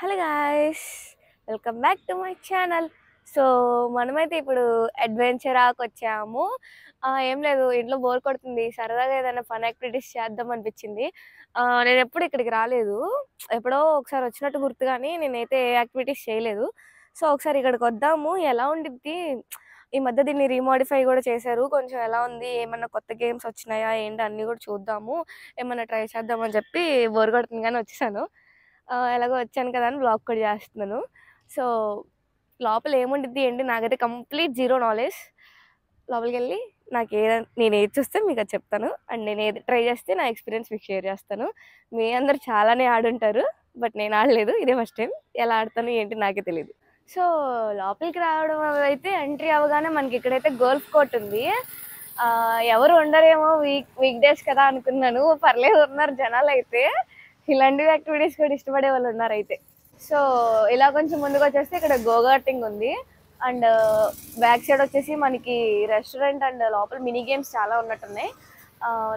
Hello guys, welcome back to my channel. So మనమైతే ఇప్పుడు అడ్వెంచరాకి వచ్చాము. ఏం లేదు, ఇంట్లో బోర్ కొడుతుంది, సరదాగా ఏదైనా ఫన్ యాక్టివిటీస్ చేద్దాం అనిపించింది. నేను ఎప్పుడు ఇక్కడికి రాలేదు, ఎప్పుడో ఒకసారి వచ్చినట్టు గుర్తు, కానీ నేనైతే ఏ యాక్టివిటీస్ చేయలేదు. సో ఒకసారి ఇక్కడికి వద్దాము, ఎలా ఉండిద్ది. ఈ మధ్య దీన్ని రీమోడిఫై కూడా చేశారు, కొంచెం ఎలా ఉంది, ఏమన్నా కొత్త గేమ్స్ వచ్చినాయా ఏంటి అన్నీ కూడా చూద్దాము, ఏమన్నా ట్రై చేద్దామని చెప్పి బోర్ కొడుతుంది కానీ వచ్చేసాను. ఎలాగో వచ్చాను కదా అని బ్లాగ్ కూడా చేస్తున్నాను. సో లోపల ఏముండిద్ది ఏంటి నాకైతే కంప్లీట్ జీరో నాలెడ్జ్. లోపలికి వెళ్ళి నేను ఏది చూస్తే మీకు అది చెప్తాను, అండ్ నేను ఏది ట్రై చేస్తే నా ఎక్స్పీరియన్స్ మీకు షేర్ చేస్తాను. మీ అందరు చాలానే ఆడుంటారు, బట్ నేను ఆడలేదు, ఇదే ఫస్ట్ టైం. ఎలా ఆడతాను ఏంటి నాకే తెలియదు. సో లోపలికి రావడం అయితే ఎంట్రీ అవ్వగానే మనకి ఇక్కడైతే గోల్ఫ్ కోర్ట్ ఉంది. ఎవరు ఉండరేమో, వీక్ డేస్ కదా అనుకున్నాను, పర్లేదు ఉన్నారు జనాలు అయితే. ఇలాంటి యాక్టివిటీస్ కూడా ఇష్టపడే వాళ్ళు ఉన్నారు అయితే. సో ఇలా కొంచెం ముందుకు వచ్చేస్తే ఇక్కడ గోగాటింగ్ ఉంది, అండ్ బ్యాక్ సైడ్ వచ్చేసి మనకి రెస్టారెంట్ అండ్ లోపల మినీ గేమ్స్ చాలా ఉన్నట్టున్నాయి.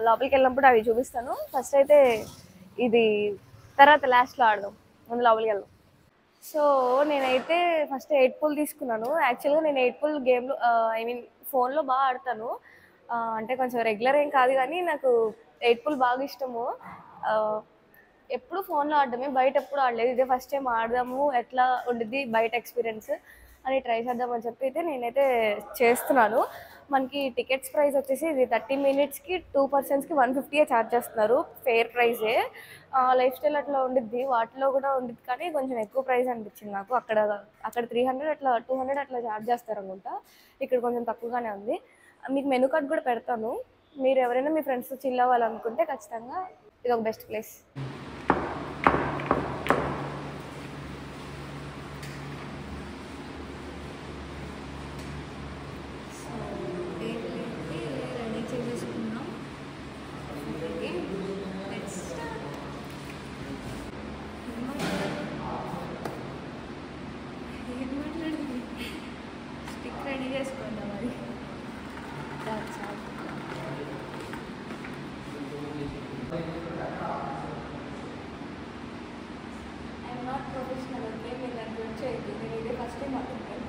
లోపలికి వెళ్ళినప్పుడు అవి చూపిస్తాను. ఫస్ట్ అయితే ఇది తర్వాత లాస్ట్లో ఆడదాం, ముందు లోపలికి వెళ్దాం. సో నేనైతే ఫస్ట్ 8 పూల్ తీసుకున్నాను. యాక్చువల్గా నేను 8 పూల్ గేమ్లో ఫోన్లో బాగా ఆడతాను. అంటే కొంచెం రెగ్యులర్ ఏం కాదు, కానీ నాకు 8 పూల్ బాగా ఇష్టము. ఎప్పుడు ఫోన్లో ఆడడమే, బయట ఎప్పుడు ఆడలేదు, ఇదే ఫస్ట్ టైం ఆడదాము, ఎట్లా ఉండిద్ది బయట ఎక్స్పీరియన్స్ అని ట్రై చేద్దామని చెప్పి అయితే నేనైతే చేస్తున్నాను. మనకి టికెట్స్ ప్రైస్ వచ్చేసి ఇది 30 మినిట్స్కి 2 పర్సన్స్కి 150 ఛార్జ్ చేస్తున్నారు, ఫెయిర్ ప్రైజే. లైఫ్ స్టైల్ అట్లా ఉండిద్ది, వాటిలో కూడా ఉండిద్ది, కానీ కొంచెం ఎక్కువ ప్రైస్ అనిపించింది నాకు. అక్కడ 300 అట్లా 200 అట్లా ఛార్జ్ చేస్తారు అనుకుంటా, ఇక్కడ కొంచెం తక్కువగానే ఉంది. మీకు మెనూ కార్డ్ కూడా పెడతాను, మీరు ఎవరైనా మీ ఫ్రెండ్స్తో చిల్ అవ్వాలనుకుంటే ఖచ్చితంగా ఇది ఒక బెస్ట్ ప్లేస్. రెడీ చేసుకుందాం మరి. ఐఎమ్ నాట్ ప్రొఫెషనల్ అంటే మీరు దాని గురించి అయితే నేను ఇదే ఫస్ట్ టైం అనుకుంటాను.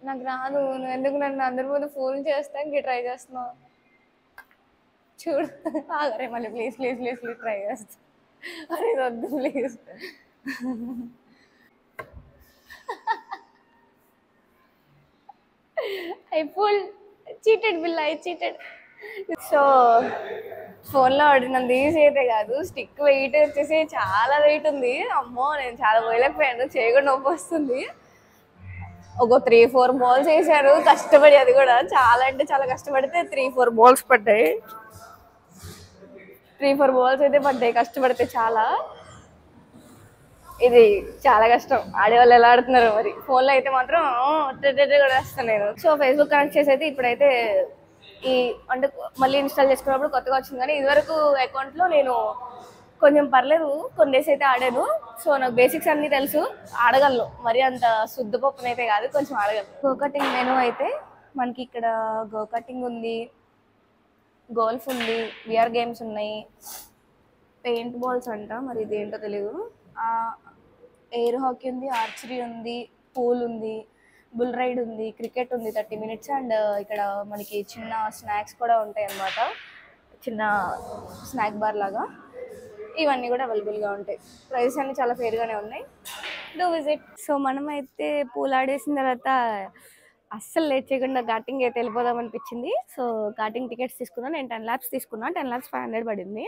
నాకు రాదు, నువ్వు ఎందుకు నన్ను అందరి ముందు ఫోన్ చేస్తానికి ట్రై చేస్తున్నావు? చూడు ఆగరే మళ్ళీ, please please please please try చేస్తా. అరే వద్దు please. I full cheated bill, I cheated. So ఫోన్లో ఆడినంత ఈజీ అయితే కాదు, స్టిక్ వెయిట్ వచ్చేసి చాలా వెయిట్ ఉంది. అమ్మో నేను చాలా పోయలేకపోయాను, చేయకుండా నొప్పి వస్తుంది. ఒక 3-4 బాల్స్ వేసారు కష్టపడి, అది కూడా చాలా అంటే చాలా కష్టపడితే 3-4 బాల్స్ పడ్డాయి. 3-4 బాల్స్ అయితే పడ్డాయి కష్టపడితే చాలా. ఇది చాలా కష్టం, ఆడేవాళ్ళు ఎలా ఆడుతున్నారు మరి. ఫోన్లో అయితే మాత్రం కూడా వేస్తాను నేను. సో ఫేస్బుక్ కనెక్ట్ చేసి అయితే ఇప్పుడైతే ఈ అంటే మళ్ళీ ఇన్స్టాల్ చేసుకున్నప్పుడు కొత్తగా వచ్చింది, కానీ ఇదివరకు అకౌంట్లో నేను కొంచెం పర్లేదు కొన్ని డేస్ అయితే ఆడాను. సో నాకు బేసిక్స్ అన్నీ తెలుసు, ఆడగలను, మరి అంత శుద్ధ పప్పునైతే కాదు, కొంచెం ఆడగలను. గో కటింగ్ మెనూ అయితే మనకి ఇక్కడ గో కటింగ్ ఉంది, గోల్ఫ్ ఉంది, విఆర్ గేమ్స్ ఉన్నాయి, పెయింట్ బాల్స్ అంట మరి ఇది ఏంటో తెలియదు, ఎయిర్ హాకీ ఉంది, ఆర్చరీ ఉంది, పూల్ ఉంది, బుల్ రైడ్ ఉంది, క్రికెట్ ఉంది 30 మినిట్స్, అండ్ ఇక్కడ మనకి చిన్న స్నాక్స్ కూడా ఉంటాయి అన్నమాట, చిన్న స్నాక్ బార్ లాగా. ఇవన్నీ కూడా అవైలబుల్గా ఉంటాయి, ప్రైసెస్ అన్నీ చాలా ఫేర్గానే ఉన్నాయి. Do visit. సో మనమైతే పూల్ ఆడేసిన తర్వాత అస్సలు లేట్ చేయకుండా ఘాటింగ్ అయితే వెళ్ళిపోదాం అనిపించింది. సో ఘాటింగ్ టికెట్స్ తీసుకున్నాను, నేను 10 laps తీసుకున్నాను, 10 laps 500 పడింది.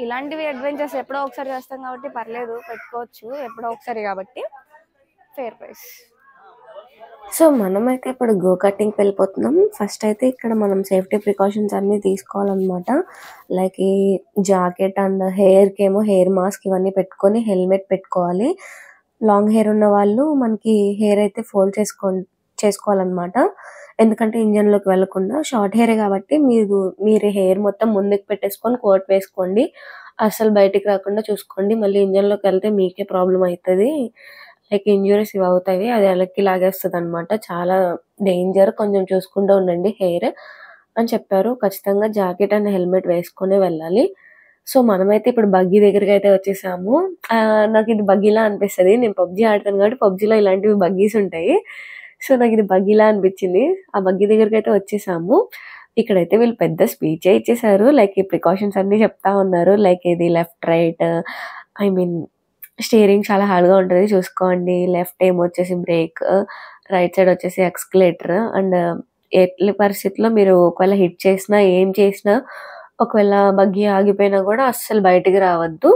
ఇలాంటివి అడ్వెంచర్స్ ఎప్పుడో ఒకసారి చేస్తాం కాబట్టి పర్లేదు, పెట్టుకోవచ్చు, ఎప్పుడో ఒకసారి కాబట్టి ఫేర్ ప్రైస్. సో మనమైతే ఇప్పుడు గో కటింగ్కి వెళ్ళిపోతున్నాం. ఫస్ట్ అయితే ఇక్కడ మనం సేఫ్టీ ప్రికాషన్స్ అన్నీ తీసుకోవాలన్నమాట. లైక్ ఈ జాకెట్ అండ్ హెయిర్కి ఏమో హెయిర్ మాస్క్ ఇవన్నీ పెట్టుకొని హెల్మెట్ పెట్టుకోవాలి. లాంగ్ హెయిర్ ఉన్న వాళ్ళు మనకి హెయిర్ అయితే ఫోల్డ్ చేసుకోవాలన్నమాట, ఎందుకంటే ఇంజన్లోకి వెళ్ళకుండా. షార్ట్ హెయిర్ కాబట్టి మీరు హెయిర్ మొత్తం ముందుకు పెట్టేసుకొని కోట్ వేసుకోండి, అసలు బయటికి రాకుండా చూసుకోండి, మళ్ళీ ఇంజన్లోకి వెళ్తే మీకే ప్రాబ్లం అవుతుంది. లైక్ ఇంజ్యూరీస్ ఇవి అవుతాయి. అది వెనక్కి లాగేస్తదనమాట. చాలా డేంజర్. కొంచెం చూసుకుంటూ ఉండండి హెయిర్ అని చెప్పారు. ఖచ్చితంగా జాకెట్ అండ్ హెల్మెట్ వేసుకొనే వెళ్ళాలి. సో, మనమైతే ఇప్పుడు బగ్గీ దగ్గరికైతే వచ్చేసాము. నాకిది బగ్గీలా అనిపిస్తది. నేను పబ్‌జీ ఆడతాను కాబట్టి పబ్‌జీలో ఇలాంటివి బగ్గీస్ ఉంటాయి. సో, నాకిది బగ్గీలా అనిపిచ్చింది. ఆ బగ్గీ దగ్గరికైతే వచ్చేసాము. ఇక్కడైతే వీళ్ళు పెద్ద స్పీచే ఇచ్చేసారు. లైక్ ఈ ప్రికాషన్స్ అన్నీ చెప్తా ఉన్నారు. లైక్ ఇది left, right I mean steering చాలా హార్డ్‌గా ఉంటది చూసుకోండి. లెఫ్ట్ ఏమో వచ్చేసి బ్రేక్, రైట్ సైడ్ వచ్చేసి ఎక్స్‌కలేటర్ అండ్ ఎట్టి పరిస్థితిలో మీరు ఒకవేళ హిట్ చేసినా, ఏం చేసినా ఒకవేళ బగ్గీ ఆగిపోయినా గూడా అస్సలు బయటికి రావద్దు.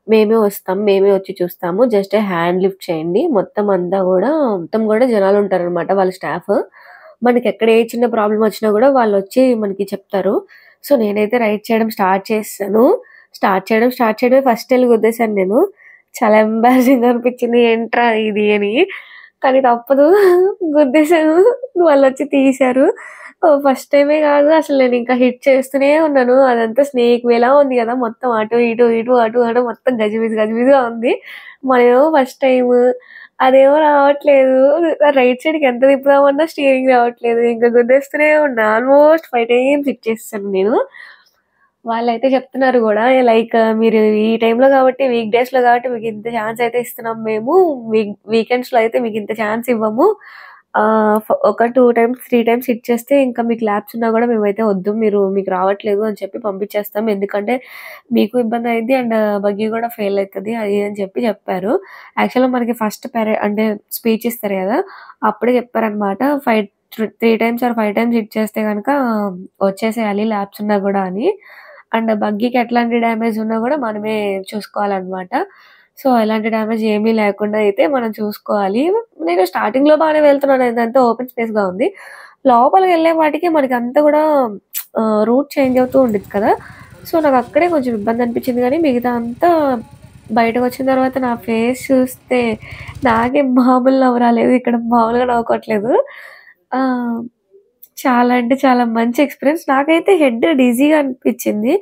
మేమే వస్తాం. మేమే వచ్చి చూస్తాము. జస్ట్ హ్యాండ్ లిఫ్ట్ చేయండి. మొత్తం గూడా జనాలుంటారనమాట. వాళ్ళ స్టాఫ్. మనకెక్కడ ఏ చిన్న ప్రాబ్లమ్ వచ్చినా గూడా వాళ్ళొచ్చి మనకి చెప్తారు. సో, నేనైతే రైడ్ చేయడం స్టార్ట్ చేసేసాను. స్టార్ట్ చేయడమే ఫస్ట్ ఎళ్లి గుద్దేశాను నేను. చాలా ఎంబారసింగ్‌గా అనిపించింది. ఏంట్రా ఇది అని. కానీ తప్పదు. గుద్దేశాను. వాళ్ళొచ్చి తీశారు. ఫస్ట్ టైమే గాదు అసలు నేనింకా హిట్ చేస్తూనే ఉన్నాను. అదంతా స్నేక్ వేలా ఉంది గదా! మొత్తం అటు, ఇటు, అటు మొత్తం గజిబిజిగా ఉంది. మనమేమో ఫస్ట్ టైము. అదేమో రావట్లేదు. రైట్ సైడ్‌కి ఎంత తిప్పుదామన్నా స్టీరింగ్ రావట్లేదు. ఇంక గుద్దేస్తూనే ఉన్నా. ఆల్మోస్ట్ 5 టైమ్స్ హిట్ చేసేసాను నేను. వాళ్ళైతే చెప్తున్నారు గూడా లైక్ మీరు ఈ టైంలో గాబట్టి వీక్ డేస్‌లో గాబట్టి మీకింత ఛాన్స్ అయితే ఇస్తున్నాం మేము. వీకెండ్స్‌లో అయితే మీకింత ఛాన్స్ ఇవ్వము. ఒక 2 టైమ్స్, 3 టైమ్స్ హిట్ చేస్తే ఇంకా మీకు ల్యాబ్స్ ఉన్నా గూడా మేమైతే వద్దు. మీకు రావట్లేదు అని చెప్పి పంపించేస్తాం. ఎందుకంటే మీకు ఇబ్బంది అయిద్ది అండ్ బగ్గీ గూడా ఫెయిల్ అయితది. అది అని చెప్పారు. యాక్చువల్‌గా మనకి ఫస్ట్ అంటే స్పీచ్ ఇస్తారు గదా! అప్పుడే చెప్పారనమాట. 3 టైమ్స్ ఆర్ 5 టైమ్స్ హిట్ చేస్తే గనక వచ్చేసేయాలి ల్యాబ్స్ ఉన్నా గూడా అని. అండ్ బగ్గీకి ఎట్లాంటి డ్యామేజ్ ఉన్నా గూడా మనమే చూసుకోవాలనమాట. సో, ఎలాంటి డ్యామేజ్ ఏమీ లేకుండా అయితే మనం చూసుకోవాలి. నేను స్టార్టింగ్‌లో బానే వెళ్తున్నాను. ఇదంతా ఓపెన్ స్పేస్‌గా ఉంది. లోపలికెళ్ళేపాటికి మనకంతా గూడా రూట్ చేంజ్ అవుతూ ఉండిద్ది కదా! సో, నాకక్కడే కొంచెం ఇబ్బందనిపించింది గానీ, మిగతా అంతా బయటకొచ్చిన తర్వాత నా ఫేస్ చూస్తే నాకేం మామూలు నవ్వు రాలేదు. ఇక్కడ మామూలుగా నవ్వుకోవట్లేదు. ఆహ్, చాలా అంటే చాలా మంచి ఎక్స్‌పీరియన్స్. నాకైతే హెడ్ డిజీగా అనిపిచ్చింది.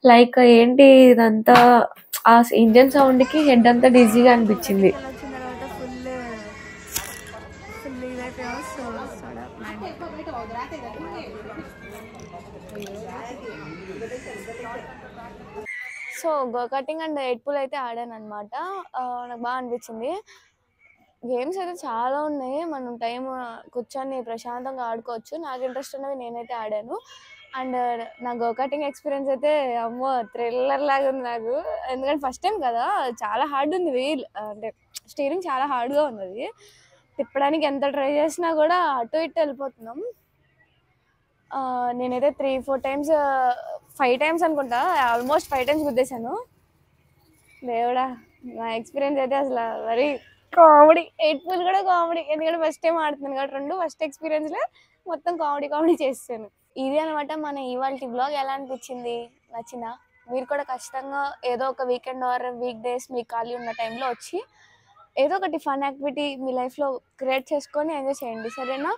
లైక్ ఏంటి ఇదంతా ఇంజిన్ సౌండ్‌కి హెడ్ అంతా డిజీగా అనిపిచ్చింది. వచ్చిన తర్వాత ఫుల్ ఇదైపోయాం. So so go karting and eight pool అయితే ఆడాను అనమాట. నాకు బాగా అనిపించింది. గేమ్స్ అయితే చాలా ఉన్నాయి. మనం టైం కూర్చొని ప్రశాంతంగా ఆడుకోవచ్చు. నాకు ఇంట్రెస్ట్ ఉన్నవి నేనైతే ఆడాను. అండ్ నా గో కటింగ్ ఎక్స్పీరియన్స్ అయితే అమ్మో థ్రిల్లర్ లాగా ఉంది నాకు. ఎందుకంటే ఫస్ట్ టైం కదా, చాలా హార్డ్ ఉంది వీల్, అంటే స్టీరింగ్ చాలా హార్డ్గా ఉంది. అది తిప్పడానికి ఎంత ట్రై చేసినా కూడా అటు ఇటు వెళ్ళిపోతున్నాం. నేనైతే 3-4 టైమ్స్, 5 టైమ్స్ అనుకుంటా, ఆల్మోస్ట్ 5 టైమ్స్ గుద్దేశాను. దేవుడా, నా ఎక్స్పీరియన్స్ అయితే అసలు వెరీ కామెడీ. ఎయిట్ పూల్ కూడా కామెడీ, ఎందుకంటే ఫస్ట్ టైం ఆడుతున్నాను కాబట్టి రెండు ఫస్ట్ ఎక్స్పీరియన్స్లో మొత్తం కామెడీ చేస్తాను. ఇది అనమాట మన ఇవాల్టి బ్లాగ్. ఎలా అనిపించింది? నచ్చిందా? మీరు కూడా ఖచ్చితంగా ఏదో ఒక వీకెండ్ ఆర్ వీక్ డేస్ మీకు ఖాళీ ఉన్న టైంలో వచ్చి ఏదో ఒకటి ఫన్ యాక్టివిటీ మీ లైఫ్లో క్రియేట్ చేసుకొని ఎంజాయ్ చేయండి, సరేనా?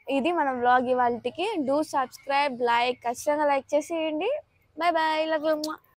ఇది మన బ్లాగ్ ఇవాల్టికి. డూ సబ్స్క్రైబ్, లైక్, ఖచ్చితంగా లైక్ చేసేయండి. Bye bye, love you.